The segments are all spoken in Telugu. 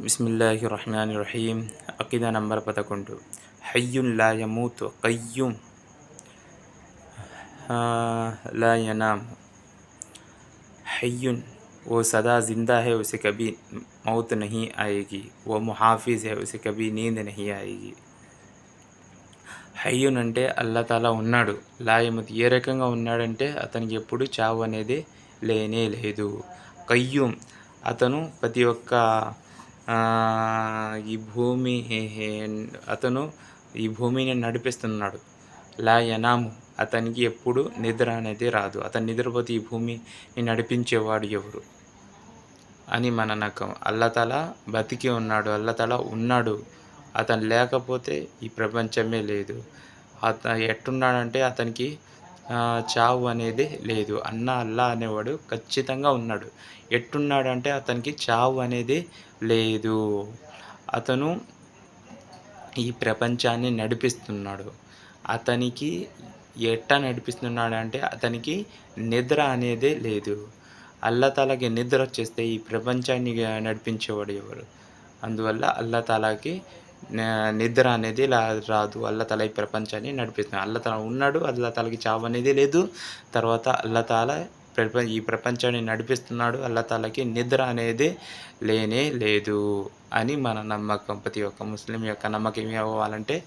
బిస్మిల్లాహిర్రహ్మానిర్రహీం. అకీదా నంబర్ 11. హయ్యున్ లా యమూతు కయ్యూమ్ లా యనామ్. हय्युन वो सदा ज़िंदा है, उसे कभी मौत नहीं आएगी. वो मुहाफिज़ है, उसे कभी नींद नहीं आएगी. హయ్యున్ అంటే అల్లా తాలా ఉన్నాడు. లాయమత్ ఏ రకంగా ఉన్నాడంటే అతనికి ఎప్పుడు చావు అనేది లేనే లేదు. కయ్యూమ్ అతను ప్రతి ఒక్క ఈ భూమి అతను ఈ భూమిని నడిపిస్తున్నాడు. లా యనాము అతనికి ఎప్పుడు నిద్ర అనేది రాదు. అతను నిద్రపోతే ఈ భూమిని నడిపించేవాడు ఎవరు అని మన నమ్మకం. అల్లా తాలా బతికి ఉన్నాడు, అల్లా తాలా ఉన్నాడు. అతను లేకపోతే ఈ ప్రపంచమే లేదు. ఎట్టున్నాడంటే అతనికి చావు అనేది లేదు. అల్లా అనేవాడు ఖచ్చితంగా ఉన్నాడు. ఎట్టున్నాడంటే అతనికి చావు అనేది లేదు. అతను ఈ ప్రపంచాన్ని నడిపిస్తున్నాడు. అతనికి ఎట్టా నడిపిస్తున్నాడంటే అతనికి నిద్ర అనేదే లేదు. అల్లా తాలాకి నిద్ర వచ్చేస్తే ఈ ప్రపంచాన్ని నడిపించేవాడు ఎవరు? అందువల్ల అల్లా తాలాకి నిద్ర అనేది రాదు. అల్లా తాలా ఈ ప్రపంచాన్ని నడిపిస్తున్నాడు. అల్లా తాలా ఉన్నాడు, అల్లా తాలాకి చావు అనేది లేదు. తర్వాత అల్లా తాలా ఈ ప్రపంచాన్ని నడిపిస్తున్నాడు. అల్లా తాలాకి నిద్ర అనేది లేనే లేదు అని మన నమ్మకం. ప్రతి ఒక్క ముస్లిం యొక్క నమ్మకం ఏమి అవ్వాలంటే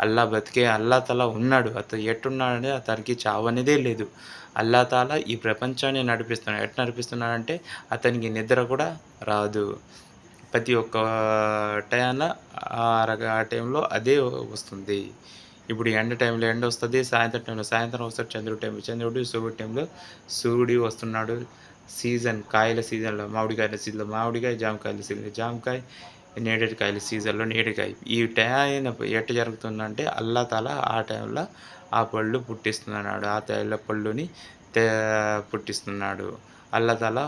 అల్లా తాలా ఉన్నాడు. అతను ఎట్టున్నాడంటే అతనికి చావు అనేదే లేదు. అల్లా తాలా ఈ ప్రపంచాన్ని నడిపిస్తున్నాడు. ఎట్లా నడిపిస్తున్నాడంటే అతనికి నిద్ర కూడా రాదు. ప్రతి ఒక్క టైంలో ఆ టైంలో అదే వస్తుంది. ఇప్పుడు ఎండ టైంలో ఎండ వస్తుంది, సాయంత్రం టైంలో సాయంత్రం వస్తుంది, చంద్రుడు సూర్యుడు టైంలో సూర్యుడు వస్తున్నాడు. సీజన్ కాయల సీజన్లో మామిడికాయల సీజన్లో మామిడికాయ, జామకాయల సీజన్లో జామకాయ, నేరేడుకాయల సీజన్లో నేరేడుకాయ. ఈ టైం ఎట్ట జరుగుతుందంటే అల్లా తాలా ఆ టైంలో ఆ పళ్ళు పుట్టిస్తున్నాడు. ఆ టైంలో పళ్ళుని పుట్టిస్తున్నాడు. అల్లా తాలా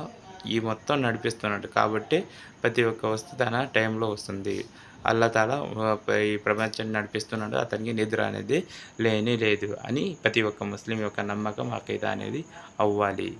ఈ మొత్తం నడిపిస్తున్నాడు. కాబట్టి ప్రతి ఒక్క వస్తువు తన టైంలో వస్తుంది. అల్లా తాలా ఈ ప్రపంచాన్ని నడిపిస్తున్నాడు. అతనికి నిద్ర అనేది లేనే లేదు అని ప్రతి ఒక్క ముస్లిం యొక్క నమ్మకం, అకీదా అనేది అవ్వాలి.